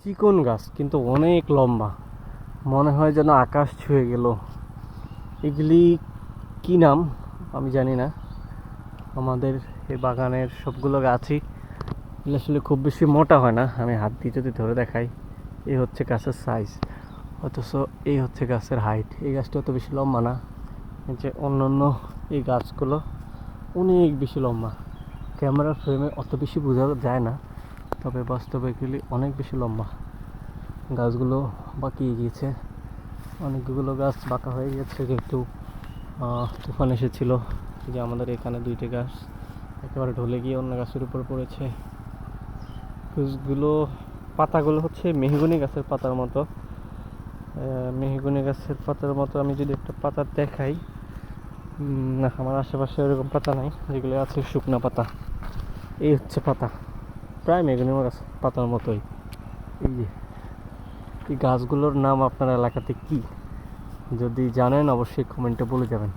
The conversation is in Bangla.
চিকন গাছ কিন্তু অনেক লম্বা, মনে হয় যেন আকাশ ছুঁয়ে গেল। এগুলি কি নাম আমি জানি না। আমাদের এই বাগানের সবগুলো গাছই এগুলো আসলে খুব বেশি মোটা হয় না। আমি হাত দিয়ে যদি ধরে দেখাই, এই হচ্ছে গাছের সাইজ, অথচ এই হচ্ছে গাছের হাইট। এই গাছটা অত বেশি লম্বা না, যে অন্য অন্য এই গাছগুলো অনেক বেশি লম্বা। ক্যামেরার ফ্রেমে অত বেশি বোঝা যায় না, তবে বাস্তবে এগুলি অনেক বেশি লম্বা। গাছগুলো বাঁকিয়ে গিয়েছে, অনেকগুলো গাছ বাঁকা হয়ে গেছে যেহেতু তুফান এসেছিল। যে আমাদের এখানে দুইটি গাছ একেবারে ঢলে গিয়ে অন্য গাছের উপর পড়েছে। গাছগুলো পাতাগুলো হচ্ছে মেহগনি গাছের পাতার মতো। মেহগনি গাছের পাতার মতো আমি যদি একটা পাতা দেখাই, না আমার আশেপাশে ওরকম পাতা নাই, যেগুলো আছে শুকনা পাতা। এই হচ্ছে পাতা, প্রায় মেহগনি গাছ পাতার মতোই। এই যে এই গাছগুলোর নাম আপনার এলাকাতে কি, যদি জানেন অবশ্যই কমেন্টে বলে যাবেন।